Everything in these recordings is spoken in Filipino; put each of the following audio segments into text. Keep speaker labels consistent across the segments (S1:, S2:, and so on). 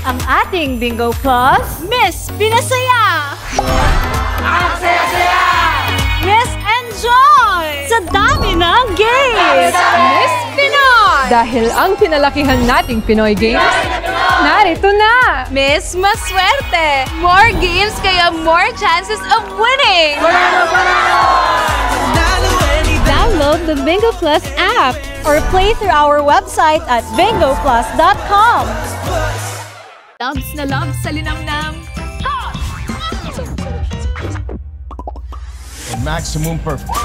S1: ang ating Bingo Plus Miss Pinasaya!
S2: Ang saya-saya!
S1: Miss Enjoy! Sa dami ng games!
S3: Miss Pinoy!
S4: Dahil ang pinalakihan nating Pinoy Games, narito na!
S3: Miss Maswerte! More games kaya more chances of winning!
S1: Download the Bingo Plus app or play through our website at bingoplus.com.
S3: Loves na loves sa linamnam.
S5: Maximum perfect.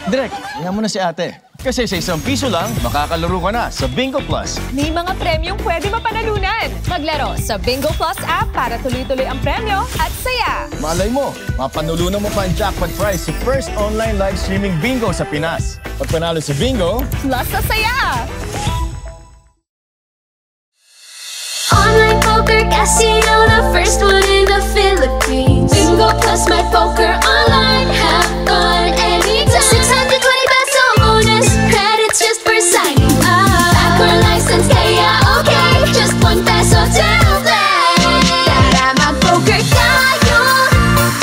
S5: Direk, tingnan mo na si ate. Kasi sa ₱1 lang, makakalaro ka na sa Bingo Plus.
S3: May mga premyong pwede mapanalunan. Maglaro sa Bingo Plus app para tuloy-tuloy ang premyo at saya.
S5: Malay mo, mapanulunan mo pa ang jackpot prize sa first online live streaming bingo sa Pinas. Pag panalo sa bingo,
S3: Plus sa saya.
S6: Online poker casino, the first one in the Philippines. Bingo Plus my poker online, have fun anytime. 620 peso bonus, credits just for signing up. Accor license, kaya okay, just ₱1 to play. Tara mag-poker tayo,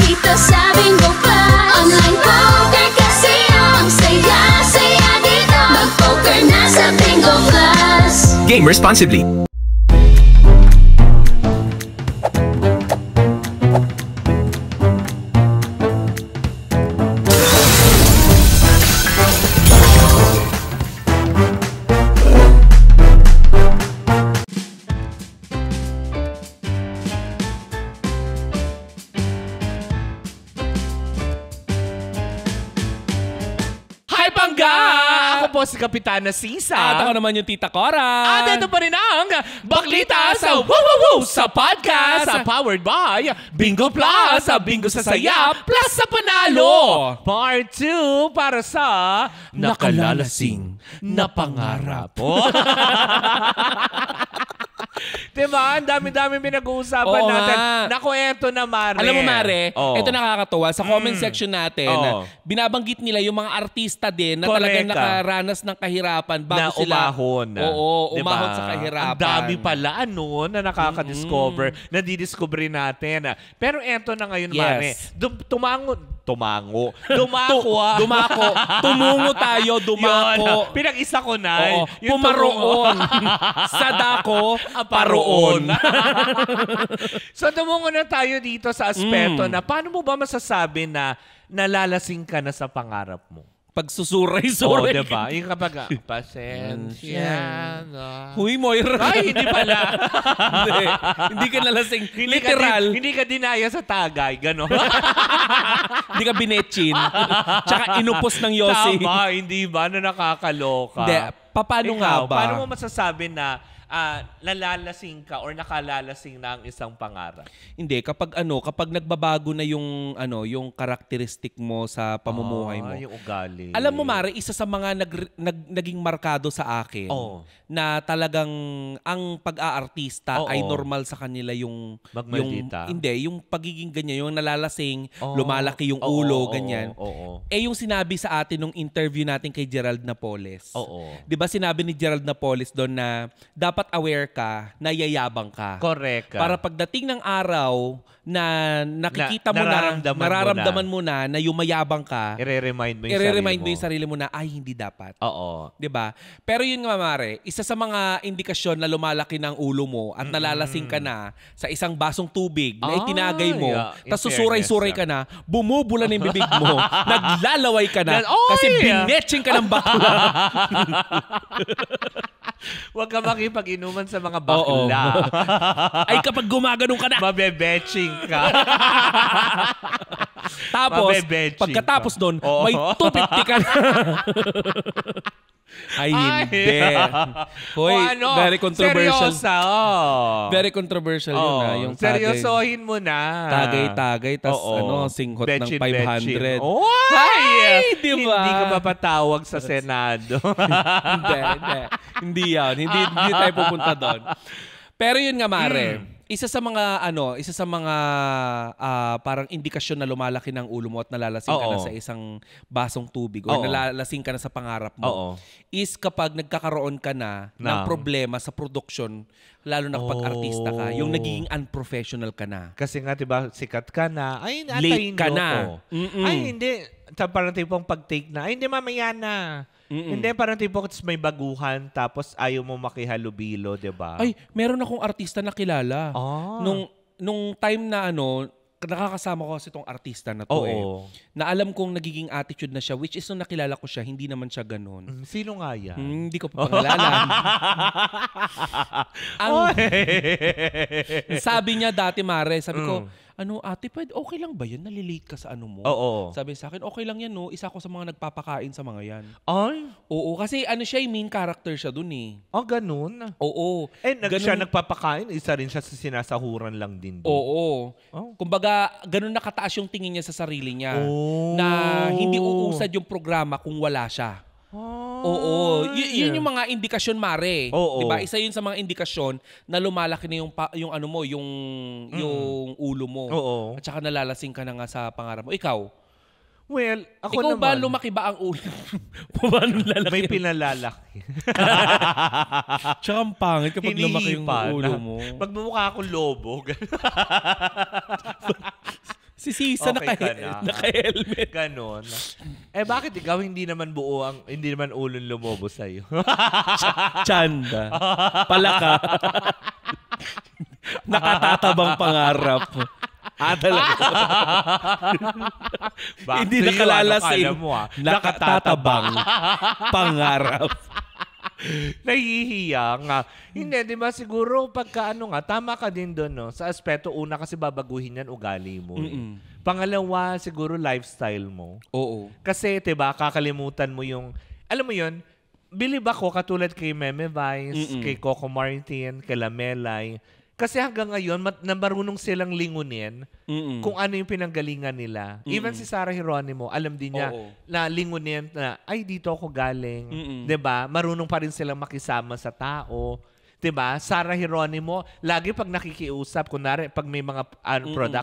S6: dito sa Bingo Plus. Online poker casino, ang saya-saya dito. Mag-poker na sa Bingo Plus.
S7: Game responsibly.
S2: Ako po si Kapitana Sisa.
S8: At ako naman yung Tita Cora.
S2: At ito pa rin ang Baklita sa Woo sa podcast powered by Bingo Plus, sa Bingo sa Saya, plus sa Panalo. Part 2 para sa Nakalalasing na Pangarap. Diba? Ang dami-dami pinag-uusapan natin. Naku, eto na, Mare.
S8: Alam mo, Mare, ito nakakatuwa. Sa comment section natin, binabanggit nila yung mga artista din na talagang nakaranas ng kahirapan bago
S2: na
S8: sila
S2: umahon.
S8: Oo,
S2: diba?
S8: umahon sa kahirapan.
S2: Ang dami pala, na nakaka-discover, na didiscover natin. Pero eto na ngayon, Mare. Dumako.
S8: Tumungo tayo, dumako.
S2: Pinag-isa ko na.
S8: Pumaroon. Sadako, paroon.
S2: So, tumungo na tayo dito sa aspeto na paano mo ba masasabi na nalalasing ka na sa pangarap mo?
S8: Pagsusuray-suray.
S2: Diba? Yung kapag, pasensya na.
S8: Huy, Moira.
S2: Ay, hindi pala.
S8: Hindi ka nalasing. Literal.
S2: Hindi ka dinaya sa tagay. Gano'n.
S8: Hindi ka binetchin. Tsaka inupos ng Yossi.
S2: Tama, hindi ba? Na nakakaloka.
S8: Hindi. Paano nga ba?
S2: Paano mo masasabi na nalalasing ka or nakalalasing na ang isang pangarap?
S8: Hindi, kapag nagbabago na yung karakteristik mo sa pamumuhay mo.
S2: Yung ugali.
S8: Alam mo, Mare, isa sa mga naging markado sa akin na talagang ang pag-aartista ay normal sa kanila yung yung pagiging ganyan, yung nalalasing, lumalaki yung ulo, ganyan. Yung sinabi sa atin nung interview natin kay Gerald Napoles. 'Di ba sinabi ni Gerald Napoles doon na dapat aware ka na yayabang ka.
S2: Correct.
S8: Para pagdating ng araw na nakikita mo nararamdaman mo na yung mayabang ka,
S2: i-remind mo
S8: yung sarili mo na ay hindi dapat.
S2: Oo.
S8: 'Di ba? Pero yun nga, Mare, isa sa mga indikasyon na lumalaki ng ulo mo at nalalasing ka na sa isang basong tubig na itinagay mo, tapos susuray-suray ka na, bumubula ng bibig mo, naglalaway ka na kasi binetching ka ng bakla.
S2: Huwag ka makipag-inuman sa mga bakla.
S8: Ay, kapag gumaganong ka na,
S2: mabebetching ka.
S8: Tapos, pagkatapos doon, may 250 ka na. Ay, hindi. Hoy, very controversial. Very controversial yun. Yung
S2: seryosohin mo na.
S8: Tagay-tagay, tas singhot ng 500.
S2: Ay!
S8: Diba?
S2: Hindi ka mapatawag sa Senado.
S8: Hindi yan. Hindi tayo pupunta doon. Pero yun nga, Mare, Isa sa mga parang indikasyon na lumalaki ng ulo mo at nalalasing ka na sa isang basong tubig o nalalasing ka na sa pangarap mo is kapag nagkakaroon ka na ng problema sa production, lalo na kapag artista ka, yung nagiging unprofessional ka na.
S2: Kasi nga, diba, sikat ka na, ay,
S8: late ka na.
S2: Ay, hindi. Parang tipong pag-take na, ay, hindi, mamaya na. Hindi, parang tipong may baguhan, tapos ayaw mo makihalubilo, diba?
S8: Ay, meron akong artista na kilala. Nung time na nakakasama ko kasi itong artista na to na alam kong nagiging attitude na siya, which is nung nakilala ko siya, hindi naman siya ganun.
S2: Sino nga yan?
S8: Hindi ko pa pangalala. Sabi niya dati, Mare, sabi ko, ate, okay lang ba yan? Nalilate ka sa ano mo? Sabi sa akin, okay lang yan, no? Isa ko sa mga nagpapakain sa mga yan.
S2: Ay?
S8: Oo, kasi siya, main character siya dun eh.
S2: Ganun?
S8: Oo.
S2: Siya nagpapakain, isa rin siya sa sinasahuran lang din dun.
S8: Oo. Kumbaga, ganun nakataas yung tingin niya sa sarili niya. Na hindi uusad yung programa kung wala siya. Oo. Yun yung mga indikasyon, Mare. Diba? Isa yun sa mga indikasyon na lumalaki na yung ano mo, yung ulo mo. At saka nalalasing ka na nga sa pangarap mo. Ikaw?
S2: Well, ako
S8: ikaw
S2: naman.
S8: Ba lumaki ba ang ulo? Paano lalaki?
S2: May pinalalaki.
S8: Tsaka ang pangit kapag lumaki yung ulo mo.
S2: Magmumukha akong lobo.
S8: Si Sisa naka-helmet.
S2: Ganon. Bakit ikaw hindi naman ulong lumobo sa'yo?
S8: Chanda. Palaka. Nakatatabang pangarap. Talaga. Hindi nakalalasing. Nakatatabang pangarap.
S2: Nahihiya nga. Hindi, di ba siguro pagka tama ka din doon, no? Sa aspeto, una kasi babaguhin yan ugali mo. Pangalawa, siguro lifestyle mo.
S8: Oo.
S2: Kasi, di ba, kakalimutan mo yung, alam mo yun, believe ako, katulad kay Meme Vice, kay Coco Martin, kay Lamelay, kasi hanggang ngayon, marunong silang lingunin kung ano yung pinanggalingan nila. Even si Sarah Geronimo, alam din niya na lingunin na, ay, dito ako galing. Diba? Marunong pa rin silang makisama sa tao. Diba? Sarah Geronimo, lagi pag nakikiusap, kunwari, pag may mga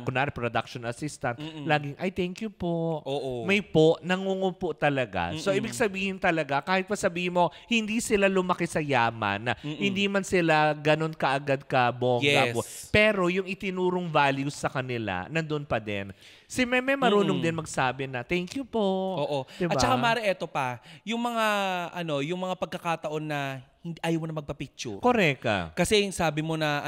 S2: kunwari, production assistant, laging, ay, thank you po. May po, nangungupo talaga. So, ibig sabihin talaga, kahit pa sabihin mo, hindi sila lumaki sa yaman, hindi man sila ganun kaagad ka bongga. Pero yung itinurong values sa kanila, nandun pa din. Si Meme marunong din magsabi na, thank you po. Diba?
S8: At saka, Mare, eto pa, yung mga pagkakataon na ayaw mo na magpa-picture.
S2: Correct ka.
S8: Kasi sabi mo na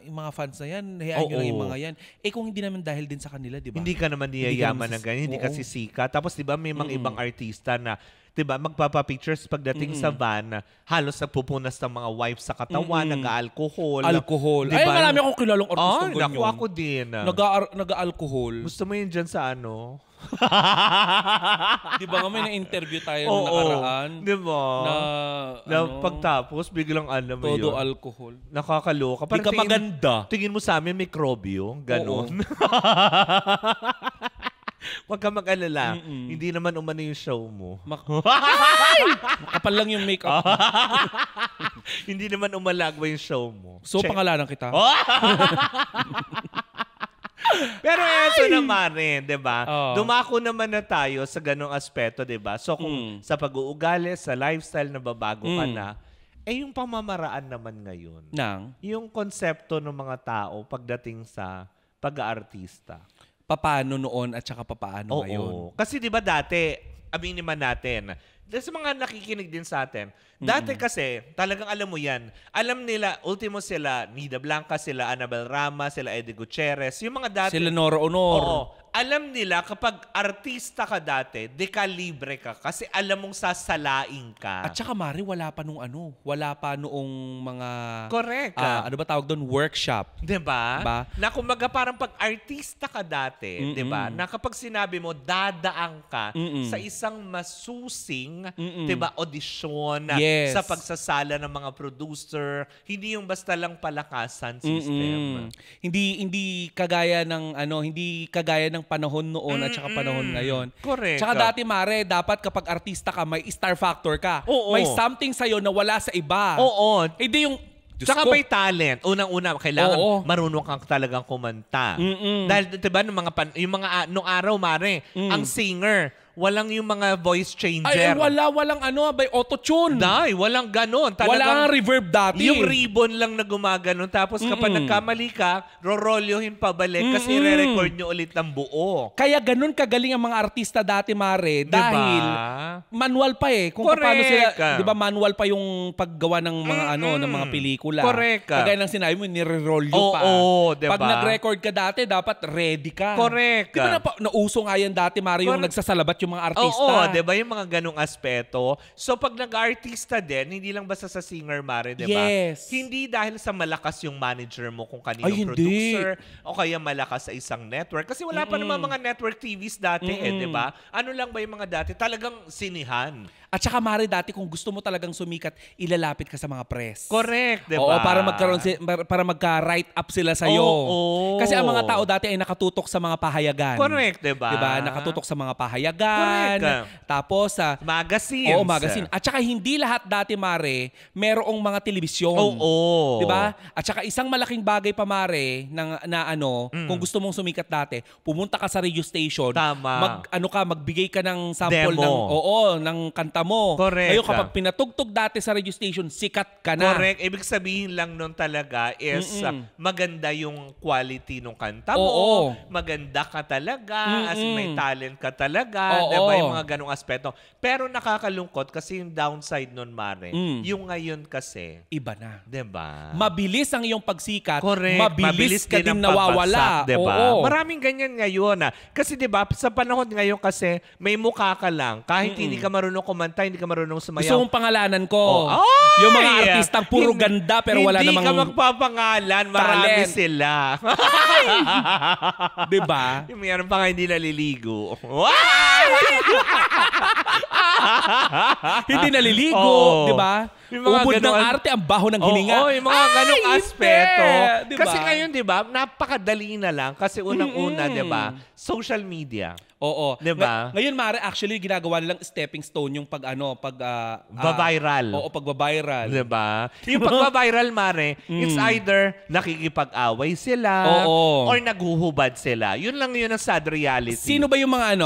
S8: yung mga fans na yan, hayaan nyo lang yung mga yan. Kung hindi naman dahil din sa kanila, di ba?
S2: Hindi ka naman niyayaman ng ganyan, hindi kasi sikat. Tapos di ba may mga ibang artista na diba, magpapa-pictures pagdating sa van, halos nagpupunas ng mga wipes sa katawan, nag-alcohol.
S8: Alcohol.
S2: Diba?
S8: Ay, marami akong kilalang artista ganyan.
S2: Ako din.
S8: Nag-alcohol.
S2: Gusto mo yun dyan sa
S8: Di ba nga may na-interview tayo nung nakaraan?
S2: Di ba? Na pagtapos, biglang alam mo yun.
S8: Todo alcohol.
S2: Nakakaloka.
S8: Di ka maganda.
S2: Tingin mo sa amin, mikrobyo. Ganon. Huwag ka mag-alala. Hindi naman umano yung show mo.
S8: Makapal lang yung makeup.
S2: Hindi naman umalagwa yung show mo.
S8: So, pangalanan kita.
S2: Pero eto naman rin, diba? Dumako naman na tayo sa ganong aspeto, diba? So, kung sa pag-uugali, sa lifestyle na babago ka na, yung pamamaraan naman ngayon. Yung konsepto ng mga tao pagdating sa pag-aartista.
S8: Paano noon at saka paano ngayon?
S2: Kasi di ba dati, aminin naman natin, sa mga nakikinig din sa atin, dati kasi, talagang alam mo yan, alam nila, ultimo sila, Nida Blanca, sila Annabel Rama, sila Eddie Gutierrez, yung mga dati.
S8: Sila Nora Honor.
S2: Alam nila, kapag artista ka dati, dekalibre ka kasi alam mong sasalaing ka.
S8: At saka, Mari, wala pa noong mga...
S2: Correct.
S8: Ano ba tawag doon? Workshop.
S2: Diba? Na kumbaga parang pag artista ka dati, diba? Na kapag sinabi mo, dadaang ka sa isang masusing, diba, audition, sa pagsasala ng mga producer, hindi yung basta lang palakasan system.
S8: Hindi kagaya ng panahon noon at saka panahon ngayon.
S2: Correct.
S8: Tsaka dati, Mare, dapat kapag artista ka, may star factor ka. May something sa'yo na wala sa iba.
S2: Oo.
S8: Hindi yung Diyos
S2: Tsaka
S8: ko.
S2: may talent. Unang-una, kailangan
S8: Oo.
S2: marunong kang talagang kumanta. Dahil, diba, nung araw, Mare, ang singer, walang yung mga voice changer.
S8: Walang by auto-tune.
S2: Walang ganon.
S8: Wala ang reverb dati.
S2: Yung ribbon lang na gumaganon. Tapos kapag nagkamali ka, rorolyohin pabalik kasi re-record nyo ulit ng buo.
S8: Kaya ganun kagaling ang mga artista dati, Mare,
S2: Diba?
S8: dahil manual pa kung
S2: Correct.
S8: paano sila, 'di ba, manual pa yung paggawa ng mga ng mga pelikula.
S2: Correct.
S8: Kagaya ng sinabi mo, nire-rolyo pa.
S2: Diba?
S8: Pag nag-record ka dati, dapat ready ka.
S2: Correct.
S8: Di ba nauso nga yan dati, Mare, yung nagsasalabat yung mga artista.
S2: Oo, diba? Yung mga ganong aspeto. So, pag nag-artista din, hindi lang basta sa singer, Mare, diba?
S8: Yes.
S2: Hindi dahil sa malakas yung manager mo kung kaninong
S8: Ay, hindi.
S2: producer o kaya malakas sa isang network. Kasi wala pa naman mga network TVs dati diba? Ano lang ba yung mga dati? Talagang sinihan.
S8: At saka, Mare, dati kung gusto mo talagang sumikat, ilalapit ka sa mga press.
S2: Correct, diba?
S8: Oo, para magka-write up sila sa'yo.
S2: Oo.
S8: Kasi ang mga tao dati ay nakatutok sa mga pahayagan.
S2: Correct, diba?
S8: Diba? Nakatutok sa mga pahayagan.
S2: Correct.
S8: Tapos sa
S2: magazines.
S8: Oo, magazine. At saka hindi lahat dati, Mare, merong mga telebisyon.
S2: Oo.
S8: Diba? At saka isang malaking bagay pa, Mare, kung gusto mong sumikat dati, pumunta ka sa radio station.
S2: Tama.
S8: Magbigay ka ng sample
S2: Demo.
S8: ng kanta mo.
S2: Correct.
S8: Ngayon, kapag pinatugtog dati sa radio station, sikat ka na.
S2: Correct. Ibig sabihin lang nun talaga is maganda yung quality ng kanta mo.
S8: Oo.
S2: Maganda ka talaga. As in, may talent ka talaga.
S8: Oo.
S2: Diba? Yung mga ganong aspeto. Pero nakakalungkot kasi yung downside nun, Mare, yung ngayon kasi,
S8: Iba na.
S2: diba?
S8: Mabilis ang iyong pagsikat.
S2: Correct.
S8: Mabilis ka din
S2: ang
S8: nawawala.
S2: pagbagsak, diba?
S8: Oo.
S2: Maraming ganyan ngayon. Kasi diba, sa panahon ngayon kasi, may mukha ka lang. Kahit hindi ka marunong kumanta, hindi ka marunong sumayaw.
S8: Gusto mong pangalanan ko.
S2: Ay!
S8: Yung mga artistang puro ganda pero wala namang
S2: Hindi ka magpapangalan. Marami
S8: talent.
S2: sila.
S8: Diba?
S2: Yung mayroon pa nga hindi naliligo.
S8: Hindi naliligo.
S2: Oo.
S8: Diba?
S2: Yung mga
S8: Ubod ng
S2: ganun-
S8: arte, ang baho ng hininga.
S2: Oo, yung mga ganong aspeto.
S8: Hindi. Diba?
S2: Kasi ngayon, di ba, napakadali na lang. Kasi unang-una, di ba, social media.
S8: Oo.
S2: Diba?
S8: Ngayon, Mare, actually, ginagawa nilang stepping stone yung
S2: Ba-viral.
S8: Oo, pagba-viral.
S2: Di ba? Yung pagba-viral, Mare, it's either nakikipag-away sila
S8: Oo.
S2: or naghuhubad sila. Yun lang yun ang sad reality.
S8: Sino ba yung mga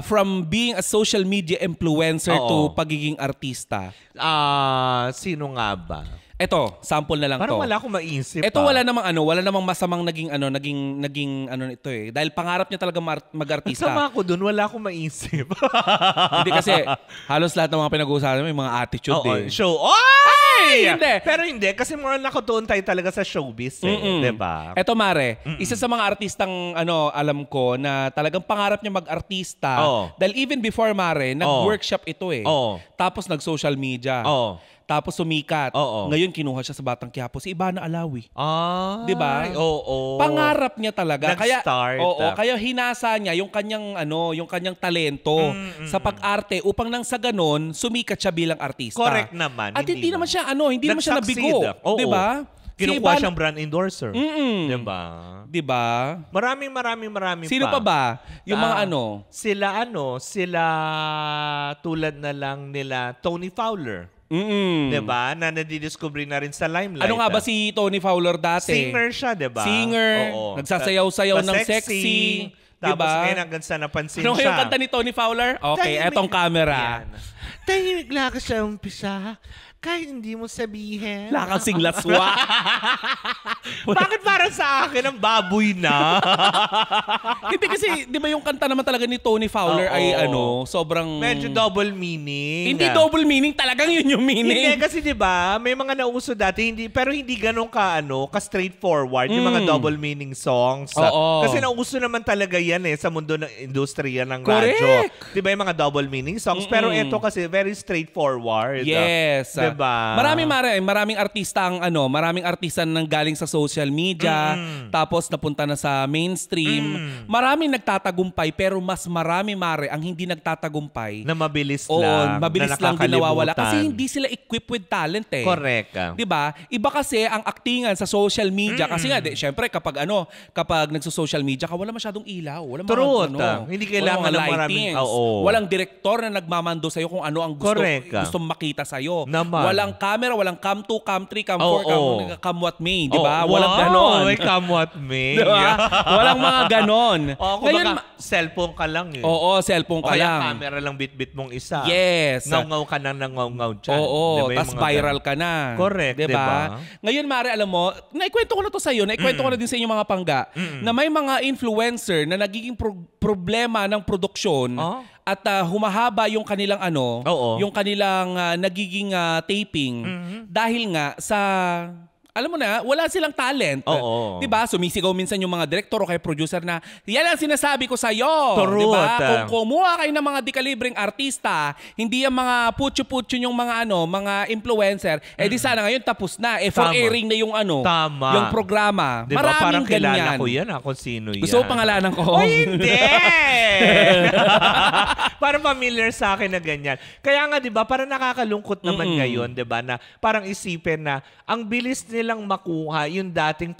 S8: from being a social media influencer to
S2: Oo.
S8: pagiging artista?
S2: Sino nga ba?
S8: Ito, sample na lang
S2: Parang
S8: to.
S2: wala akong maisip.
S8: Ito wala namang masamang naging nito eh. Dahil pangarap niya talaga mag-artista.
S2: Sama ko dun, wala akong maisip.
S8: Hindi kasi halos lahat ng mga pinag-uusapan may mga attitude eh.
S2: Show. Oy!
S8: Hindi.
S2: Pero hindi, kasi more nakatuon tayo talaga sa showbiz eh. Diba?
S8: Eto, Mare, isa sa mga artistang alam ko na talagang pangarap niya mag-artista.
S2: Oo.
S8: Dahil even before, Mare, nag-workshop ito eh.
S2: Oo.
S8: Tapos nag-social media.
S2: Oo.
S8: Tapos sumikat.
S2: Oo.
S8: Ngayon kinuha siya sa Batang Quiapo, si Ivana Alawi.
S2: Ah.
S8: Diba?
S2: Oo.
S8: Pangarap niya talaga.
S2: Nag-start.
S8: Kaya hinasa niya yung kanyang talento sa pag-arte upang nang sa ganon sumikat siya bilang artista.
S2: Correct naman.
S8: At hindi naman siya hindi naman siya nabigo,
S2: Oo.
S8: 'di ba?
S2: Kinukuha siyang brand endorser. Diba?
S8: 'Di ba?
S2: Maraming
S8: Sino pa ba? Yung mga
S2: Sila tulad na lang nila Tony Fowler. Diba? Na nadidiscovery na rin sa limelight.
S8: Ano nga ba si Tony Fowler dati?
S2: Singer siya, diba?
S8: Singer.
S2: Oo.
S8: Nagsasayaw-sayaw ng sexy.
S2: Tapos
S8: diba?
S2: ngayon hanggang sa napansin
S8: Ano
S2: siya.
S8: yung kanta ni Tony Fowler? Okay, etong camera.
S2: Tahimik lang ka sa umpisa. Kahit hindi mo sabihin.
S8: Wala kang singlaswa.
S2: Bakit para sa akin ang baboy na?
S8: Hindi kasi, di ba yung kanta naman talaga ni Tony Fowler ay sobrang...
S2: Medyo double meaning.
S8: Hindi double meaning, talagang yun yung meaning.
S2: Hindi kasi di ba may mga nauso dati, pero hindi ganun ka straightforward, yung mga double meaning songs.
S8: Oo.
S2: Kasi nauso naman talaga yan sa mundo ng industriya ng
S8: Correct.
S2: radyo. Di ba yung mga double meaning songs? Pero ito kasi very straightforward.
S8: Yes.
S2: Diba?
S8: Maraming artista maraming artista nang galing sa social media, tapos napunta na sa mainstream. Maraming nagtatagumpay, pero mas marami, Mare, ang hindi nagtatagumpay.
S2: Na mabilis
S8: Oo,
S2: lang.
S8: mabilis
S2: na
S8: lang din nawawala.
S2: nakakalimutan.
S8: Kasi hindi sila equipped with talent eh.
S2: Correct.
S8: Diba? Iba kasi ang aktingan sa social media. Kasi nga, syempre, kapag nagso-social media ka, wala masyadong ilaw. Wala
S2: Truth.
S8: walang
S2: Hindi kailangan
S8: mga
S2: ng maraming...
S8: lightings. Walang direktor na nagmamando sa'yo kung ano ang gusto mong makita sa'yo.
S2: Naman.
S8: Walang camera, walang cam 2, cam 3, cam 4, cam what may, di ba?
S2: Oh,
S8: walang ganon.
S2: May cam what may.
S8: Di ba? Walang mga ganon.
S2: Ngayon, cellphone ka lang eh.
S8: Oo, cellphone ka lang.
S2: O kaya camera lang bit-bit mong isa.
S8: Yes.
S2: Ngaw-ngaw ka na ngaw-ngaw dyan.
S8: Oo, tas viral ka na.
S2: Correct, diba?
S8: Ngayon, Mare, alam mo, naikwento ko na to sa'yo, naikwento ko na din sa inyong mga pangga, na may mga influencer na nagiging problema ng produksyon at humahaba yung kanilang yung kanilang nagiging taping dahil nga sa alam mo na, wala silang talent. Diba? Sumisigaw minsan yung mga director o kaya producer na, yan ang sinasabi ko sa'yo. Diba? Kung kumuha kayo ng mga dekalibreng artista, hindi yung mga putyo-putyo yung mga mga influencer, di sana ngayon tapos na. For airing na yung yung programa.
S2: Diba?
S8: Maraming
S2: parang
S8: ganyan.
S2: kilala ko yan kung sino yan.
S8: Gusto mo pangalanan ko?
S2: Hindi! Parang familiar sa akin na ganyan. Kaya nga, diba, parang nakakalungkot naman ngayon, diba, na parang isipin na ang bilis nilang makuha yung dating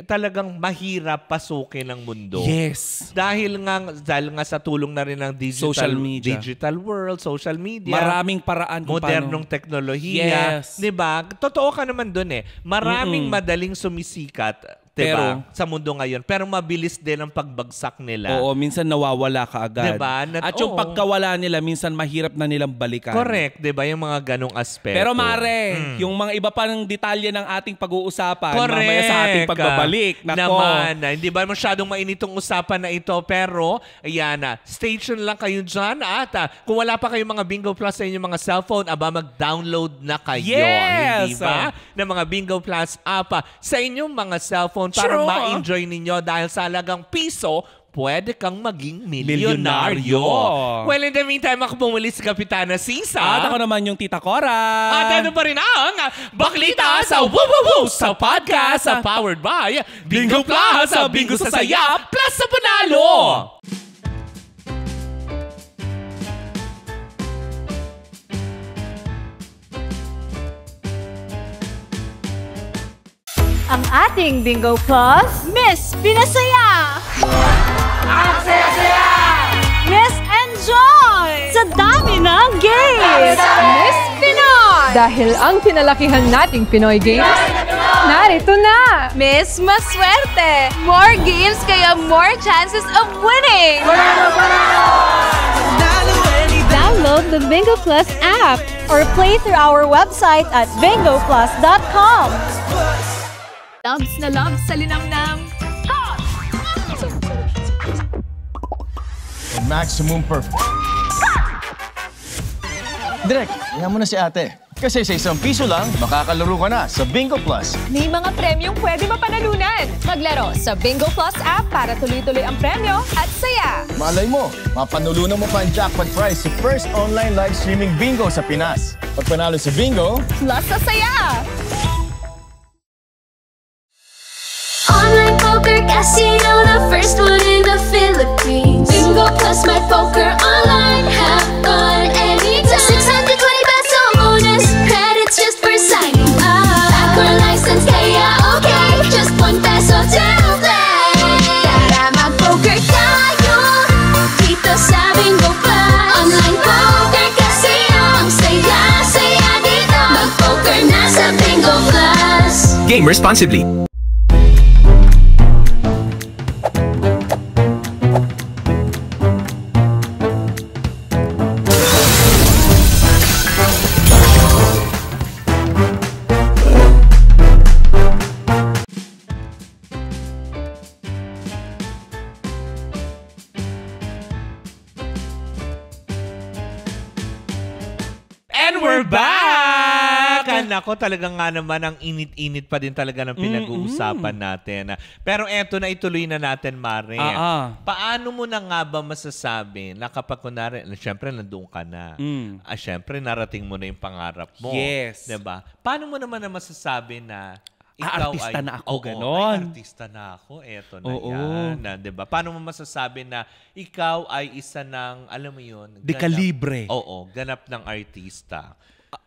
S2: talagang mahirap pasukin ng mundo.
S8: Yes.
S2: Dahil nga sa tulong na rin ng digital world, social media.
S8: Maraming paraan kung
S2: modernong teknolohiya.
S8: Yes.
S2: Diba? Totoo ka naman dun eh. Maraming madaling sumisikat. Diba? Sa mundo ngayon. Pero mabilis din ang pagbagsak nila.
S8: Oo, minsan nawawala ka agad.
S2: Diba?
S8: At yung pagkawala nila, minsan mahirap na nilang balikan.
S2: Correct. Diba? Yung mga ganong aspeto.
S8: Pero Mare, yung mga iba pa ng detalye ng ating pag-uusapan, mamaya sa ating pagbabalik. Nako.
S2: Naman. Hindi ba masyadong mainitong usapan na ito? Pero, ayan na. Stay tuned lang kayo dyan. At kung wala pa kayong mga Bingo Plus sa inyong mga cellphone, mag-download na kayo.
S8: Yes!
S2: Hindi ba? Ng mga Bingo Plus app sa inyong mga cellphone para ma-enjoy ninyo dahil sa halagang piso, pwede kang maging milyonaryo. Well, in the meantime, ako bumuli si Kapitana Sisa.
S8: At ako naman yung Tita Cora.
S2: At ano pa rin ang Baklita sa Woo sa podcast powered by Bingo Plus, sa Bingo sa Saya, plus sa Panalo.
S1: Ang ating Bingo Plus, Miss Pinasaya!
S2: Ang saya-saya!
S1: Miss Enjoy! Sa dami ng games!
S4: Miss Pinoy! Dahil ang pinalakihan nating Pinoy Games, narito na!
S3: Miss Maswerte! More games kaya more chances of winning!
S1: Download the Bingo Plus app or play through our website at bingoplus.com.
S3: Loves na loves sa linamnam.
S5: Maximum perfect. Direk, iyan mo na si ate. Kasi sa ₱1 lang, makakalaro ka na sa Bingo Plus.
S3: May mga premyong pwede mapanalunan. Maglaro sa Bingo Plus app para tuloy-tuloy ang premyo at saya.
S5: Malay mo, mapanulunan mo pa ang jackpot prize sa first online live streaming bingo sa Pinas. Pag panalo sa bingo,
S3: Plus sa saya.
S6: Online poker casino, the first one in the Philippines. Bingo Plus my poker online, have fun anytime. 620 peso bonus, credits just for signing up. Backer license, kaya okay, just ₱1 to play. Tara mag-poker tayo, dito sa Bingo Plus. Online poker casino, ang saya-saya dito. Mag-poker na sa Bingo Plus.
S7: Game responsibly.
S2: And we're back! Nako, talagang nga naman ang init-init pa din talaga ng pinag-uusapan natin. Pero eto na, ituloy na natin, Mare. Paano mo na nga ba masasabi na kapag kunwari, syempre nandoon ka na, syempre narating mo na yung pangarap mo.
S8: Yes.
S2: Diba? Paano mo naman na masasabi na ikaw
S8: artista
S2: ay,
S8: na ako, ganon.
S2: artista na ako, eto na yan. Diba? Paano mo masasabi na ikaw ay isa ng, alam mo yun,
S8: Dekalibre.
S2: Oo, ganap ng artista.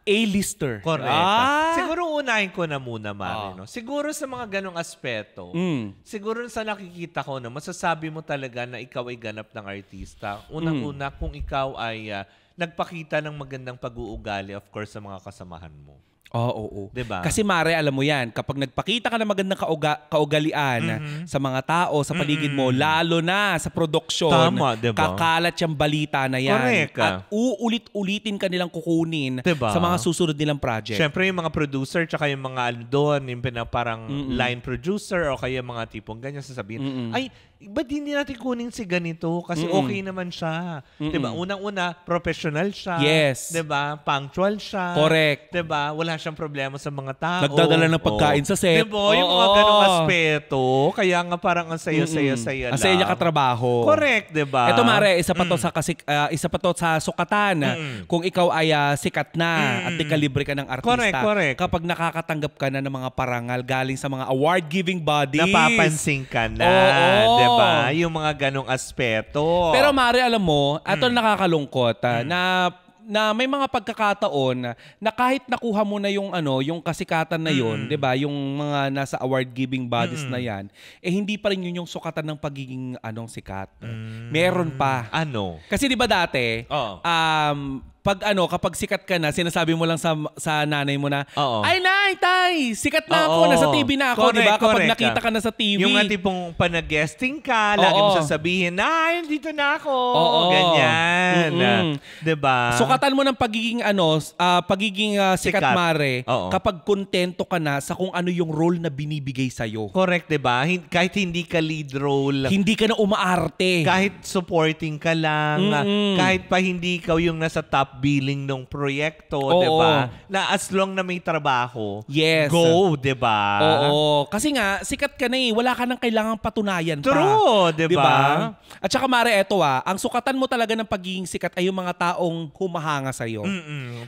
S8: A-lister.
S2: Correct. Siguro unahin ko na muna, Mare. No? Siguro sa mga ganong aspeto, siguro sa nakikita ko, no, masasabi mo talaga na ikaw ay ganap ng artista. Unang-una, kung ikaw ay nagpakita ng magandang pag-uugali, of course, sa mga kasamahan mo.
S8: Oo.
S2: Diba?
S8: Kasi Mare, alam mo yan, kapag nagpakita ka ng magandang kaugalian sa mga tao, sa paligid mo, lalo na sa produksyon,
S2: diba?
S8: kakalat yung balita na yan.
S2: Correct.
S8: At uulit-ulitin ka nilang kukunin sa mga susunod nilang project.
S2: Siyempre, yung mga producer, tsaka yung mga doon, yung parang line producer o kaya mga tipong ganyan, sasabihin, ay, ba't hindi natin kunin si ganito? Kasi okay naman siya. Diba? Unang-una, professional siya.
S8: Yes.
S2: Diba? Punctual siya.
S8: Correct.
S2: Diba? Wala siyang problema sa mga tao.
S8: Nagdadala ng pagkain sa set.
S2: Diba? Yung mga ganong aspeto. Kaya nga parang ang saya-saya lang.
S8: Ang saya niya katrabaho.
S2: Correct, diba?
S8: Ito Mare, isa pa to sa sukatan. Kung ikaw ay sikat na at dekalibre ka ng artista.
S2: Correct.
S8: Kapag nakakatanggap ka na ng mga parangal galing sa mga award-giving bodies.
S2: Napapansin ka na. Diba? Yung mga ganong aspeto.
S8: Pero Mare, alam mo, ito nakakalungkot na may mga pagkakataon na kahit nakuha mo na yung yung kasikatan na yon, 'di ba? Yung mga nasa award giving bodies na yan, hindi pa rin yun yung sukatan ng pagiging sikat. Meron pa. Kasi 'di ba dati, kapag sikat ka na, sinasabi mo lang sa nanay mo na, ay nay, tay, sikat na ako, nasa TV na ako, 'di ba? Kapag nakita ka na sa TV.
S2: Yung tipong panag-guesting ka, lagi mo sasabihin, nay, dito na ako. Ganyan. 'Di ba?
S8: Sukatan mo ng pagiging sikat Mare kapag kontento ka na sa kung ano yung role na binibigay sa iyo.
S2: Correct, 'di ba? Kahit hindi ka lead role,
S8: hindi ka na umaarte.
S2: Kahit supporting ka lang, kahit pa hindi ikaw yung nasa top billing ng proyekto, 'di ba? Na as long na may trabaho, go, 'di ba?
S8: Kasi nga sikat ka na wala ka nang kailangang patunayan pa.
S2: True, 'di ba?
S8: At saka Mare, eto ang sukatan mo talaga ng pagiging sikat ay yung mga taong humahanga sa iyo.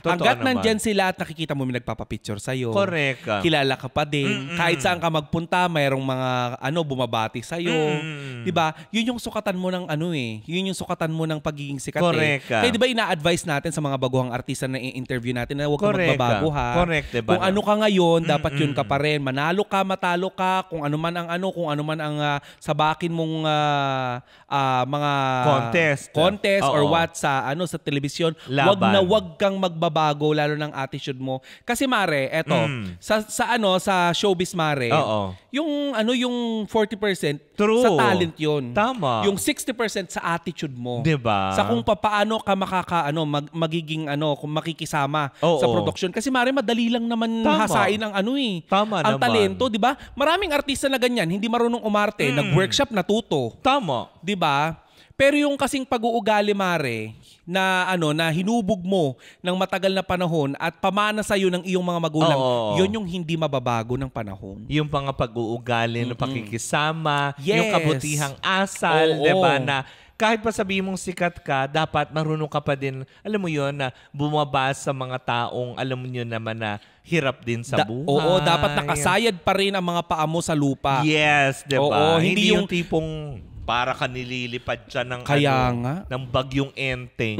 S8: Hangga't nandyan sila at nakikita mo may nagpapapicture sa iyo.
S2: Correct.
S8: Kilala ka pa din. Kahit saan ka magpunta, mayroong mga bumabati sa iyo. 'Di ba? Yun yung sukatan mo ng Yun yung sukatan mo ng pagiging sikat.
S2: Correct.
S8: Kaya 'di ba ina-advise natin sa mga baguhang artista na i-interview natin na huwag ka magbabago ha.
S2: Correct, diba?
S8: Kung ano ka ngayon, dapat yun ka pa rin. Manalo ka, matalo ka, kung ano man ang sabakin mong mga contest or what sa telebisyon, wag kang magbabago lalo ng attitude mo. Kasi Mare, eto, sa showbiz Mare, yung 40% sa talent yun.
S2: Tama.
S8: Yung 60% sa attitude mo.
S2: Diba?
S8: Sa kung paano ka magiging kung makikisama sa production. Kasi Mare, madali lang naman hasain ang
S2: Tama
S8: ang
S2: naman.
S8: talento, 'di ba? Maraming artista na ganyan, hindi marunong umarte, nag-workshop, natuto.
S2: Tama.
S8: 'Di ba? Pero yung kasing pag-uugali Mare na hinubog mo ng matagal na panahon at pamana sa iyo ng iyong mga magulang, yun yung hindi mababago ng panahon.
S2: Yung uugali ng pakikisama, yung kabutihang asal, 'di ba, na kahit pa sabihin mong sikat ka, dapat marunong ka pa din, alam mo yon, na bumabas sa mga taong, alam mo nyo naman na hirap din sa buhay.
S8: Oo, dapat nakasayad pa rin ang mga paa mo sa lupa.
S2: Yes, diba?
S8: Hindi
S2: yung tipong para ka nililipad siya ng ng bagyong enteng.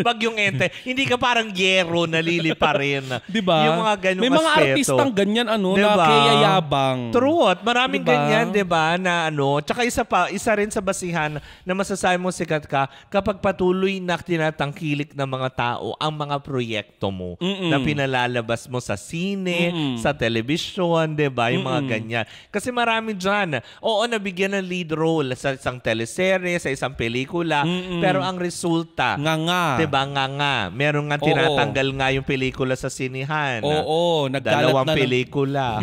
S2: Bagyong enteng. Hindi ka parang yero na lilipa rin.
S8: Diba?
S2: Yung mga ganung
S8: may mga
S2: aspeto.
S8: artistang ganyan
S2: diba?
S8: Na kayayabang.
S2: True. At maraming ganyan, diba? Na Tsaka isa rin sa basihan na masasabi mo sikat ka kapag patuloy na tinatangkilik ng mga tao ang mga proyekto mo na pinalalabas mo sa sine, sa telebisyon, diba? Yung mga ganyan. Kasi marami dyan. Nabigyan ng lead role sa isang teleserye, sa isang pelikula, pero ang resulta, diba, meron nga tinatanggal nga yung pelikula sa sinihan.
S8: Nagkalat
S2: 2 pelikula.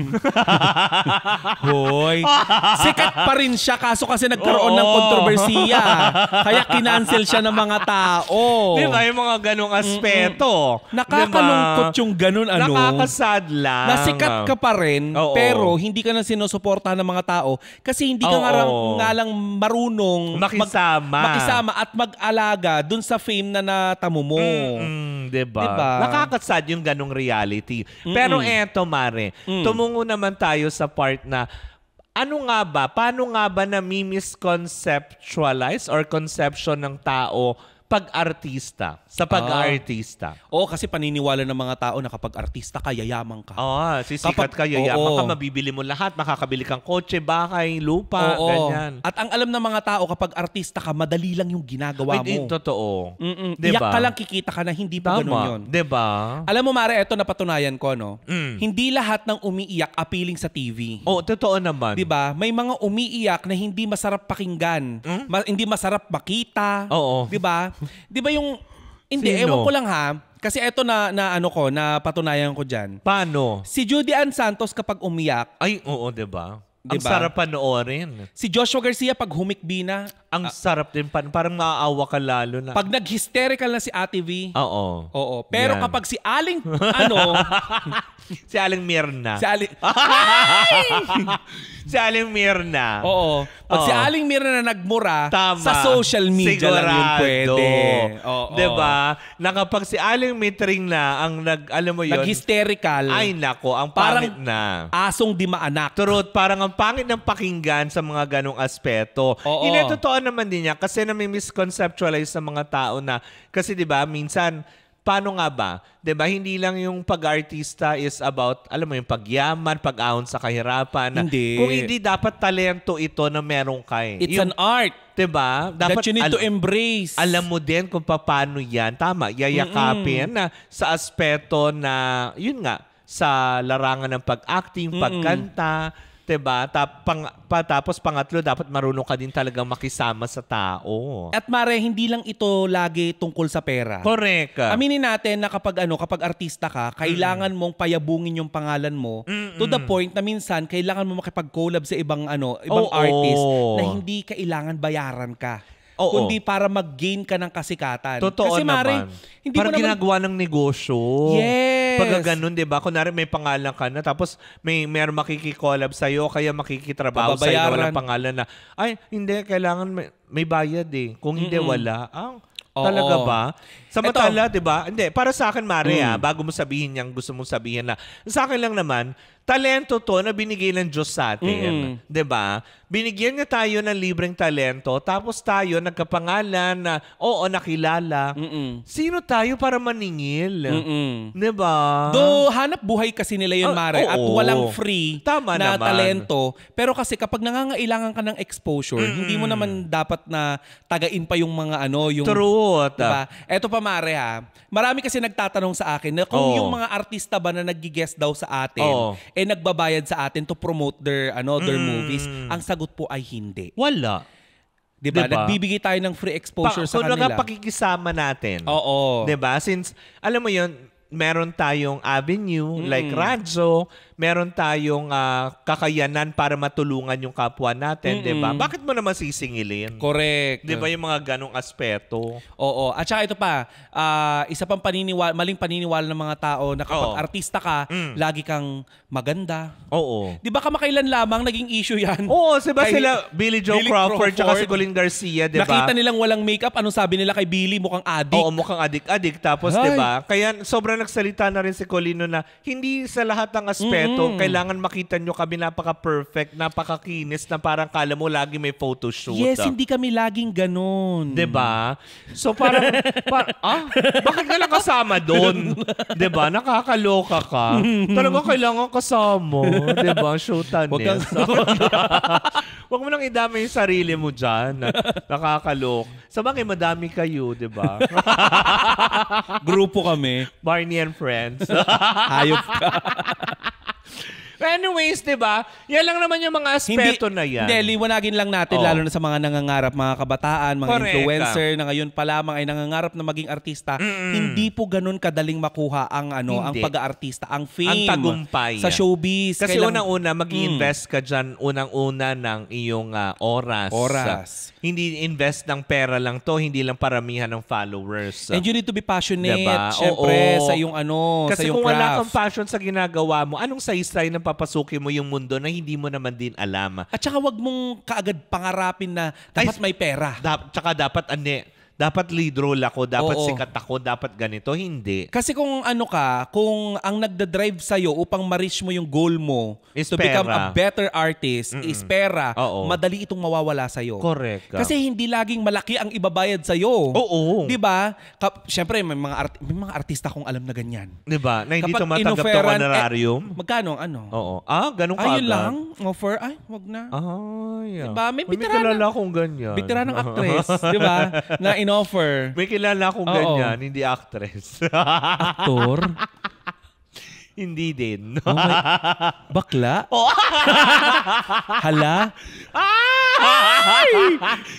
S8: Hoy, sikat pa rin siya kaso kasi nagkaroon ng kontrobersiya. Kaya kinancel siya ng mga tao.
S2: Diba, yung mga ganong aspeto.
S8: Nakakalungkot yung ganun
S2: Nakakasad lang.
S8: Nasikat ka pa rin, pero hindi ka na sinusuportahan ng mga tao kasi hindi ka nga lang marunong makisama at mag-alaga dun sa fame na natamo mo.
S2: Diba? Nakakasad yung ganong reality. Pero eto Mare, tumungo naman tayo sa part na paano nga ba na misconceptualize or conception ng tao pag-artista. Sa pag-artista.
S8: Oo, kasi paniniwala ng mga tao na kapag artista ka, yayaman ka.
S2: Sisikat ka, yayaman ka, mabibili mo lahat, makakabili kang kotse, bahay, lupa, ganyan.
S8: At ang alam ng mga tao, kapag artista ka, madali lang yung ginagawa mo.
S2: Totoo.
S8: Iyak ka lang, kikita ka na, hindi po ganun yun.
S2: Diba?
S8: Alam mo, Mare, eto napatunayan ko, no? Hindi lahat ng umiiyak appealing sa TV.
S2: Totoo naman.
S8: Diba? May mga umiiyak na hindi masarap pakinggan, hindi masarap makita. Diba? Diba yung... Hindi, ewan ko lang ha. Kasi eto na patunayan ko dyan.
S2: Paano?
S8: Si Judy Ann Santos kapag umiyak.
S2: Ay, oo, diba?
S8: Diba?
S2: Ang sarap panoorin.
S8: Si Joshua Garcia pag humikbi na.
S2: Ang sarap din. Parang maaawa ka lalo na.
S8: Pag nag-hysterical na si Ate V.
S2: Oo.
S8: Pero kapag si Aling,
S2: si Aling Mirna. Si Aling Mirna.
S8: Oo. Pag si Aling Mirna na nagmura, sa social media lang yung pwede.
S2: Diba? Na kapag si Aling Mitring na ang alam mo yun.
S8: Nag-hysterical.
S2: Ay nako, ang pangit na.
S8: Asong di maanak.
S2: Truth, parang ang pangit ng pakinggan sa mga ganong aspeto. Totoo naman din niya kasi na-misconceptualize sa mga tao na, kasi diba, minsan, paano nga ba? Diba, hindi lang yung pag-artista is about, alam mo yung pagyaman, pag-ahon sa kahirapan.
S8: Hindi.
S2: Kung hindi, dapat talento ito na meron kay.
S8: It's an art.
S2: Diba? Dapat
S8: that you need to embrace.
S2: Alam mo din kung paano yan. Tama, yayakapin na sa aspeto na, yun nga, sa larangan ng pag-acting, pagkanta, diba? Tapos pangatlo, dapat marunong ka din talagang makisama sa tao.
S8: At Mare, hindi lang ito lagi tungkol sa pera.
S2: Correct.
S8: Aminin natin na kapag artista ka, kailangan mong payabungin yung pangalan mo to the point na minsan kailangan mo makipag-collab sa ibang artist na hindi kailangan bayaran ka. Kundi para mag-gain ka ng kasikatan.
S2: Totoo
S8: kasi, Mare,
S2: naman.
S8: Hindi
S2: parang ginagawa ng negosyo.
S8: Yes.
S2: Pag ganun, di ba? Kunwari may pangalan ka na, tapos meron makikikollab sa'yo, kaya makikitrabaho sa'yo na walang pangalan na, ay, hindi, kailangan may bayad eh. Kung hindi, wala. Talaga ba? Samantala, di ba? Hindi, para sa akin, Mare, bago mo sabihin yung gusto mong sabihin na, sa akin lang naman, talento to na binigay ng Diyos sa atin. Di ba? Binigyan niya tayo ng libreng talento, tapos tayo nagkapangalan na, nakilala. Sino tayo para maningil? Di ba?
S8: Do hanap buhay kasi nila yun, Mare, at walang free na
S2: naman.
S8: talento. Pero kasi kapag nangangailangan ka ng exposure, hindi mo naman dapat na tagain pa yung mga yung...
S2: Truth.
S8: Diba? Eto pa, Mare, ha. Marami kasi nagtatanong sa akin na kung yung mga artista ba na nag-guest daw sa atin, nagbabayad sa atin to promote their movies. Ang sagot po ay hindi.
S2: Wala.
S8: Diba? Nagbibigay tayo ng free exposure sa kanila.
S2: Pakikisama natin.
S8: Oo.
S2: Diba? Since, alam mo yun, meron tayong avenue like Radyo, meron tayong kakayanan para matulungan yung kapwa natin, di ba? Bakit mo naman sisingilin?
S8: Correct.
S2: Di ba yung mga ganong aspeto?
S8: Oo. At saka ito pa, isa pang maling paniniwala ng mga tao na kapag artista ka, lagi kang maganda.
S2: Oo.
S8: Di ba kamakailan lamang naging issue yan?
S2: Oo, diba sila Billie Joe Crawford tsaka si Colleen Garcia, di ba?
S8: Nakita nilang walang makeup, anong sabi nila kay Billie? Mukhang addict.
S2: Oo, mukhang addict. Tapos, di ba? Kaya sobrang nagsalita na rin si Colino na hindi sa lahat ng aspeto kailangan makita nyo kami napaka-perfect, napaka-kinis na parang kala mo lagi may photoshoot.
S8: Yes, hindi kami laging ganun.
S2: Diba? So parang, bakit ka lang kasama doon? Diba? Nakakaloka ka. Talaga kailangan kasama. Diba? Showtanis. Huwag mo nang idami yung sarili mo dyan. Nakakaloka. Sabagay, madami kayo, diba?
S8: Grupo kami.
S2: Barney and Friends.
S8: Hayop ka.
S2: Anyways, diba? Yan lang naman yung mga aspeto na yan.
S8: Hindi, liwanagin lang natin, lalo na sa mga nangangarap, mga kabataan, mga influencer na ngayon pa lamang ay nangangarap na maging artista. Hindi po ganun kadaling makuha ang ang pag-aartista, ang fame.
S2: Ang tagumpay.
S8: Sa showbiz.
S2: Kasi unang-una, mag-i-invest ka dyan unang-una ng iyong oras. Hindi invest ng pera lang to, hindi lang paramihan ng followers.
S8: And you need to be passionate,
S2: diba?
S8: syempre, sa iyong
S2: Kasi
S8: sa iyong
S2: kung
S8: craft.
S2: wala kang passion sa ginagawa mo, anong saysay ng papasukin mo yung mundo na hindi mo naman din alam?
S8: At saka wag mong kaagad pangarapin na dapat may pera.
S2: Tsaka dapat, dapat lead role ako, dapat sikat ako, dapat ganito. Hindi.
S8: Kasi kung kung ang nagda-drive sa'yo upang ma-reach mo yung goal mo to become a better artist, is pera, madali itong mawawala sa'yo.
S2: Correct.
S8: Kasi hindi laging malaki ang ibabayad sa'yo.
S2: Oo.
S8: Diba? Siyempre, may mga artista kong alam na ganyan.
S2: Diba? Na hindi tumatanggap ng honorarium.
S8: Magkano?
S2: Oo. Ganun ka
S8: agad. Ayun lang? Offer? Ay, wag na. Diba? May
S2: kilala akong ganyan.
S8: Bitiranang actress. Diba? Na in-offer.
S2: May kilala akong ganyan, hindi actress.
S8: Aktor?
S2: Hindi din.
S8: Bakla? Hala?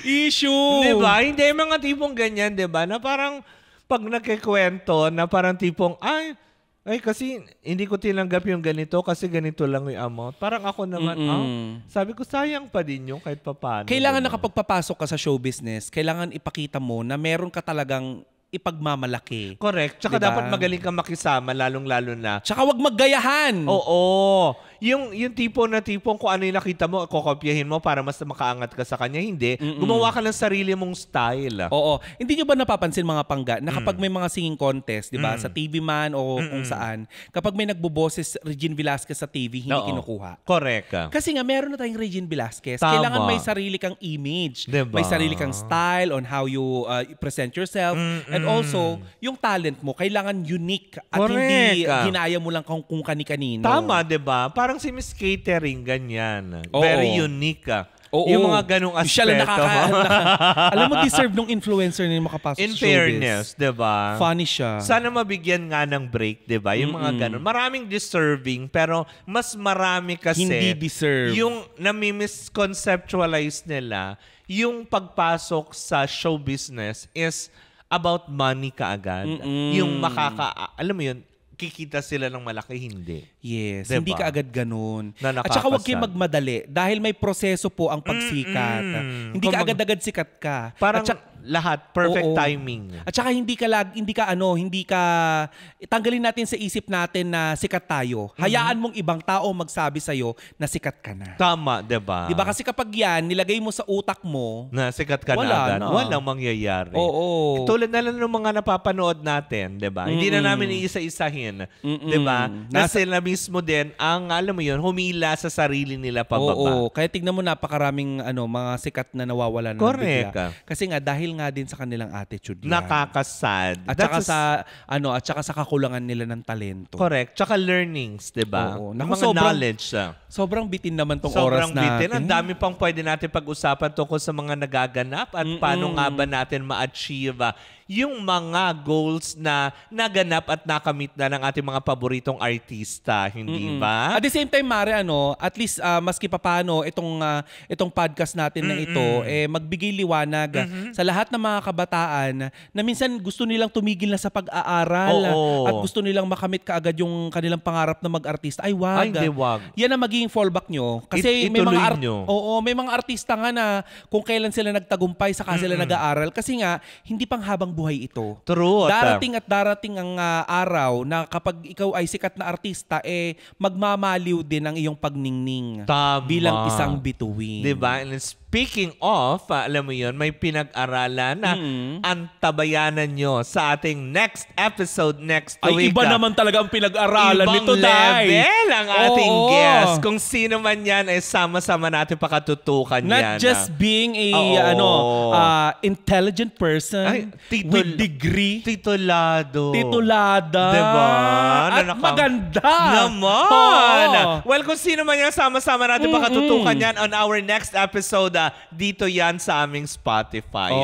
S8: Issue!
S2: Diba? Hindi mga tipong ganyan, diba? Na parang pag nagkikwento na parang tipong, ay kasi hindi ko tinanggap yung ganito kasi ganito lang yung amount. Parang ako naman, sabi ko sayang pa din yung kahit papaano.
S8: Kailangan na kapag papasok ka sa show business, kailangan ipakita mo na meron ka talagang ipagmamalaki.
S2: Correct. Tsaka dapat magaling ka makisama, lalong-lalo na.
S8: Tsaka wag maggayahan.
S2: Oo. Yung tipong kung ano yung nakita mo, kokopyahin mo para mas makaangat ka sa kanya. Hindi. Gumawa ka ng sarili mong style.
S8: Oo. Hindi nyo ba napapansin mga pangga na kapag may mga singing contest, di ba, sa TV man o kung saan, kapag may nagboboses Regine Velasquez sa TV, hindi kinukuha.
S2: Correct.
S8: Kasi nga, meron na tayong Regine Velasquez.
S2: Tama.
S8: Kailangan may sarili kang image.
S2: Diba?
S8: May sarili kang style on how you present yourself. And also, yung talent mo, kailangan unique at hindi ginaya mo lang kung kani-kanino.
S2: Tama, diba? Parang si Miss Catering, ganyan.
S8: Oo.
S2: Very unique. Yung mga ganong aspeto.
S8: Alam mo, deserve nung influencer na yung makapasok
S2: in
S8: sa showbiz.
S2: fairness, diba?
S8: Funny siya.
S2: Sana mabigyan nga ng break, diba? Yung mga ganon. Maraming deserving, pero mas marami kasi
S8: hindi deserve.
S2: Yung nami-misconceptualize nila, yung pagpasok sa show business is about money kaagad. Yung alam mo yun, kikita sila ng malaki, hindi.
S8: Yes,
S2: diba?
S8: hindi ka agad ganun. At saka huwag kayo magmadali dahil may proseso po ang pagsikat. Hindi ka agad-agad sikat ka.
S2: Parang lahat, perfect timing.
S8: At saka hindi ka tanggalin natin sa isip natin na sikat tayo. Hayaan mong ibang tao magsabi sa'yo na sikat ka na.
S2: Tama, diba?
S8: Diba? Kasi kapag yan, nilagay mo sa utak mo,
S2: na sikat ka na agad, walang mangyayari.
S8: Oo.
S2: Tulad na lang ng mga napapanood natin, diba? Hindi na namin iisa-isahin. Diba? Na sila mismo din ang, alam mo yun, humila sa sarili nila pababa.
S8: Oo. Kaya tignan mo, napakaraming mga sikat na nawawala na
S2: correct.
S8: Bigla. Kasi nga, dahil nga din sa kanilang attitude yan.
S2: Nakakasad.
S8: At saka sa kakulangan nila ng talento.
S2: Correct. Tsaka learnings, diba?
S8: Oo.
S2: Mga knowledge.
S8: Sobrang bitin naman tong oras natin.
S2: Sobrang bitin. Ang dami pang pwede natin pag-usapan tungkol sa mga nagaganap at paano nga ba natin ma-achieve yung mga goals na naganap at nakamit na ng ating mga paboritong artista, hindi ba?
S8: At the same time, Mare, at least maski papaano itong podcast natin na ito, magbigay liwanag sa lahat ng mga kabataan na minsan gusto nilang tumigil na sa pag-aaral at gusto nilang makamit kaagad yung kanilang pangarap na mag-artista. Ay, wag.
S2: Ay, hindi, wag.
S8: Yan ang magiging fallback nyo. Kasi may mga artista nga na kung kailan sila nagtagumpay saka sila nag-aaral. Kasi nga, hindi pang habang buhay ito.
S2: True.
S8: Darating ang araw na kapag ikaw ay sikat na artista, magmamaliw din ang iyong pagningning.
S2: Tama.
S8: Bilang isang bituin.
S2: Diba? And speaking of, alam mo yun, may pinag-aralan na antabayanan nyo sa ating next episode next week.
S8: Ay, iba naman talaga ang pinag-aralan nito,
S2: Day. Ibang level ang ating guest. Kung sino man yan, sama-sama natin pakatutukan yan.
S8: Not just being a intelligent person with degree.
S2: Titulado.
S8: Titulada.
S2: Diba?
S8: At maganda.
S2: Naman. Well, kung sino man yan, sama-sama natin pakatutukan yan on our next episode. Dito yan sa aming Spotify.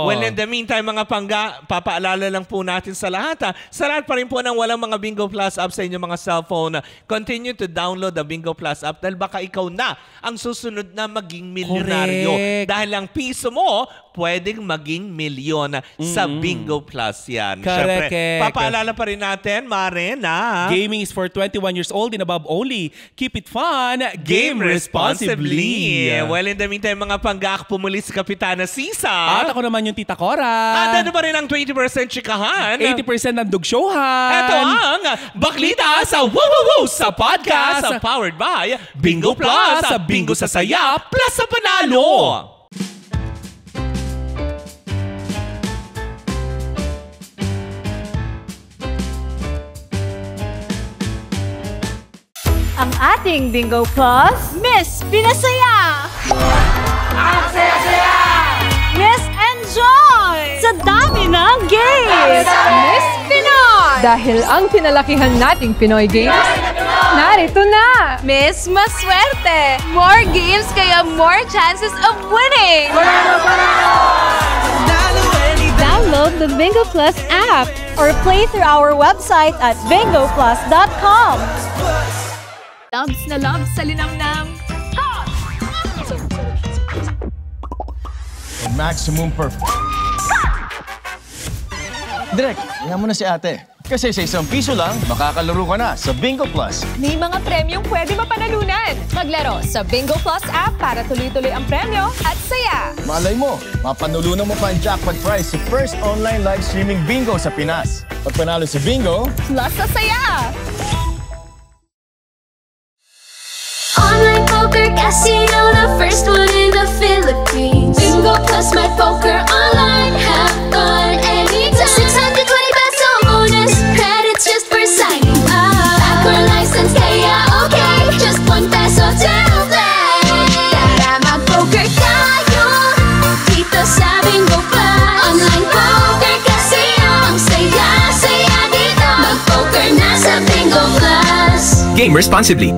S2: Well, in the meantime, mga pangga, papaalala lang po natin sa lahat. Sa lahat pa rin po ng walang mga Bingo Plus app sa inyong mga cellphone, continue to download the Bingo Plus app dahil baka ikaw na ang susunod na maging milyonaryo. Dahil ang piso mo, pwedeng maging milyon sa Bingo Plus yan. Siyempre, papaalala pa rin natin, Mare, na
S8: gaming is for 21 years old and above only. Keep it fun. Game responsibly.
S2: Well, in the meantime, mga panggaak, pumuli si Kapitana Sisa.
S8: At ako naman yung Tita Cora.
S2: At ano pa rin ang 20% chikahan?
S8: 80% ng dugshowhan.
S2: Ito ang Baklita sa Woo sa podcast powered by Bingo Plus. Bingo sa saya, plus sa panalo.
S1: Ang ating Bingo Plus, Miss Pinasaya! Ang saya-saya! Miss Enjoy! Sa dami ng games!
S4: Miss Pinoy! Dahil ang pinalakihan nating Pinoy Games, narito na!
S3: Miss Maswerte! More games kaya more chances of winning!
S1: Download the Bingo Plus app or play through our website at bingoplus.com.
S3: Loves na loves sa linamnam.
S5: Maximum Direk, yan mo na si ate. Kasi sa ₱1 lang, makakalaro ka na sa Bingo Plus.
S3: May mga premyong pwede mapanalunan. Maglaro sa Bingo Plus app para tuloy-tuloy ang premyo at saya.
S5: Malay mo, mapanulunan mo pa ang jackpot prize sa first online live streaming bingo sa Pinas. Pag panalo sa bingo,
S3: Plus sa saya.
S6: Online poker casino, the first one in the Philippines. Bingo Plus my poker online, have fun anytime. 620 peso bonus, credits just for signing up. Backer license, kaya okay, just ₱1 to play. Tara mag-poker tayo dito sa Bingo Plus. Online poker casino, ang saya-saya dito. Mag-poker na sa Bingo Plus.
S7: Game responsibly.